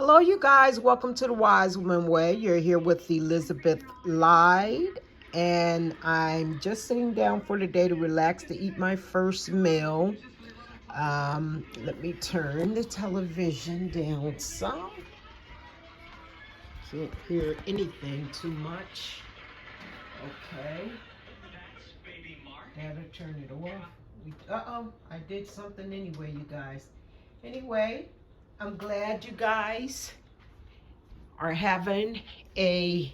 Hello, you guys. Welcome to the Wise Woman Way. You're here with Elizabeth Lyde, and I'm just sitting down for the day to relax to eat my first meal. Let me turn the television down some. Can't hear anything too much. Okay. Gotta turn it off. I did something anyway, you guys. Anyway, I'm glad you guys are having a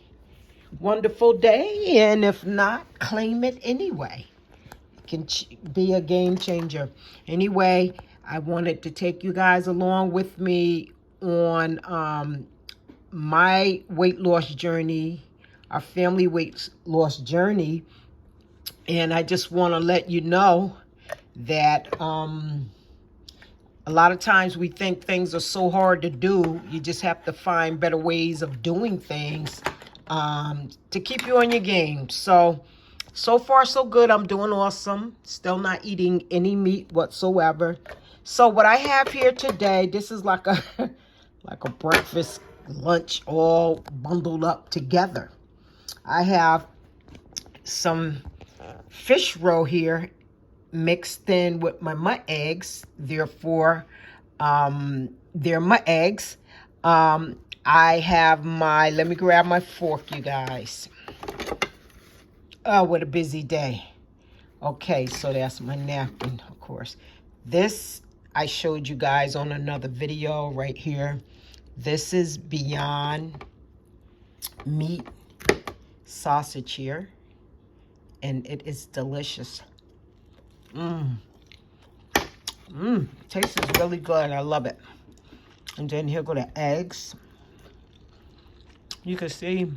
wonderful day, and if not, claim it anyway. It can be a game changer. Anyway, I wanted to take you guys along with me on my weight loss journey, our family weight loss journey, and I just want to let you know that a lot of times we think things are so hard to do. You just have to find better ways of doing things to keep you on your game. So far so good. I'm doing awesome. Still not eating any meat whatsoever. So what I have here today, this is like a like a breakfast, lunch, all bundled up together. I have some fish roe here mixed in with my mutt eggs. Therefore, they're mutt eggs. I have my, let me grab my fork, you guys. Oh, what a busy day. Okay, so that's my napkin, of course. This, I showed you guys on another video right here. This is Beyond Meat sausage here, and it is delicious. Tastes really good. I love it. And then here go the eggs. You can see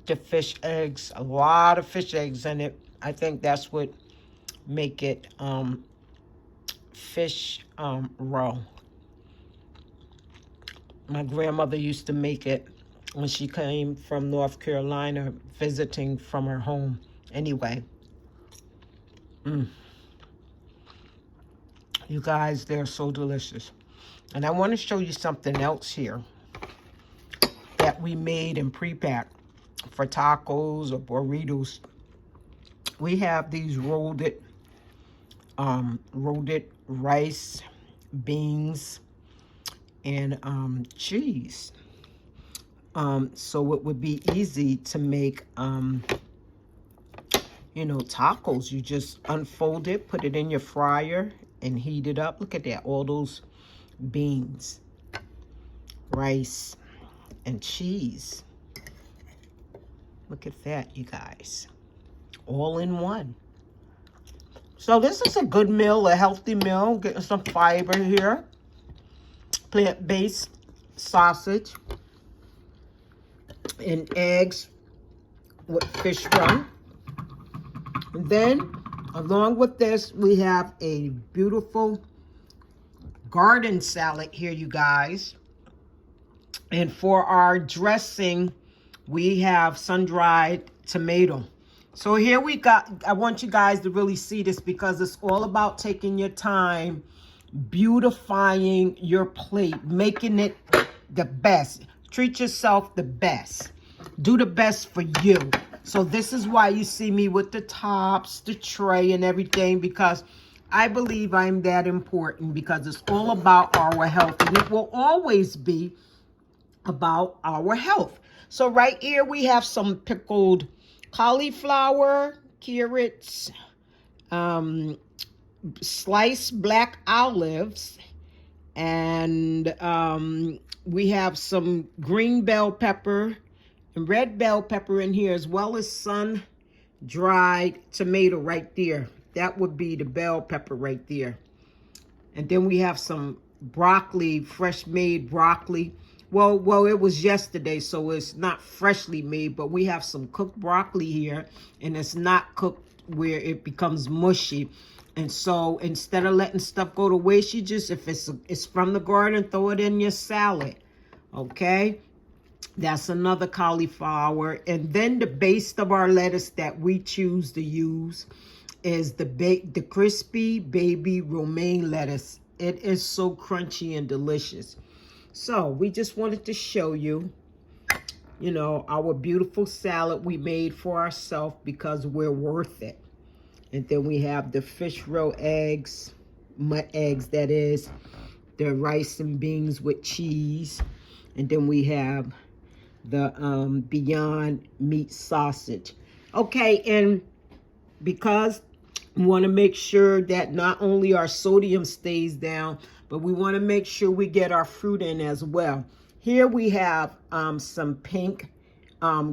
the fish eggs, a lot of fish eggs in it. I think that's what make it fish roe. My grandmother used to make it when she came from North Carolina visiting from her home. Anyway, you guys, they're so delicious. And I want to show you something else here that we made and pre-packed for tacos or burritos. We have these rolled rice, beans, and cheese. So it would be easy to make, tacos. You just unfold it, put it in your fryer, and heat it up. Look at that, all those beans, rice, and cheese. Look at that, you guys. All in one. So this is a good meal, a healthy meal. Getting some fiber here. Plant-based sausage and eggs with fish roe. And then, along with this, we have a beautiful garden salad here, you guys. And for our dressing, we have sun-dried tomato. So here we got, I want you guys to really see this because it's all about taking your time, beautifying your plate, making it the best. Treat yourself the best. Do the best for you. So this is why you see me with the tops, the tray, and everything, because I believe I'm that important, because it's all about our health, and it will always be about our health. So right here we have some pickled cauliflower, carrots, sliced black olives, and we have some green bell pepper and red bell pepper in here, as well as sun-dried tomato right there. That would be the bell pepper right there. And then we have some broccoli, fresh made broccoli. Well, it was yesterday, so it's not freshly made, but we have some cooked broccoli here, and it's not cooked where it becomes mushy. And so instead of letting stuff go to waste, you just, if it's from the garden, throw it in your salad. Okay? That's another cauliflower. And then the base of our lettuce that we choose to use is the crispy baby romaine lettuce. It is so crunchy and delicious. So we just wanted to show you, you know, our beautiful salad we made for ourselves because we're worth it. And then we have the fish roe eggs, mud eggs that is, the rice and beans with cheese. And then we have the Beyond Meat sausage. Okay, and because we want to make sure that not only our sodium stays down, but we want to make sure we get our fruit in as well. Here we have some pink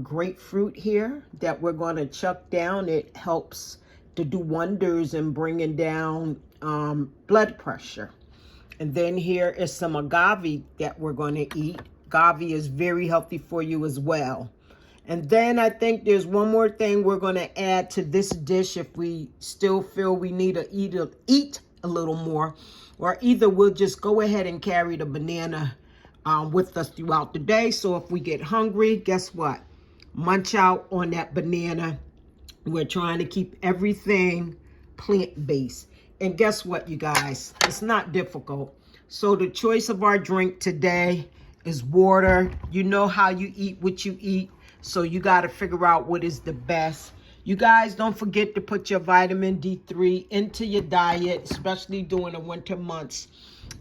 grapefruit here that we're going to chuck down. It helps to do wonders in bringing down blood pressure. And then here is some agave that we're going to eat. Agave is very healthy for you as well. And then I think there's one more thing we're going to add to this dish if we still feel we need to eat a little more. Or either we'll just go ahead and carry the banana with us throughout the day. So if we get hungry, guess what? Munch out on that banana. We're trying to keep everything plant-based. And guess what, you guys? It's not difficult. So the choice of our drink today is water. You know how you eat what you eat. So you got to figure out what is the best. You guys don't forget to put your vitamin D3 into your diet, especially during the winter months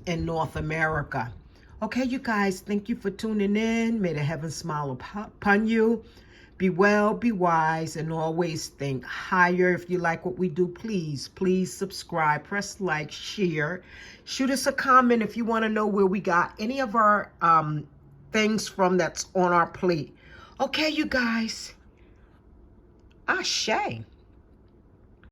in North America. Okay, you guys, thank you for tuning in. May the heavens smile upon you. Be well, be wise, and always think higher. If you like what we do, please subscribe, press like, share. Shoot us a comment if you want to know where we got any of our things from that's on our plate. Okay, you guys. Ashe.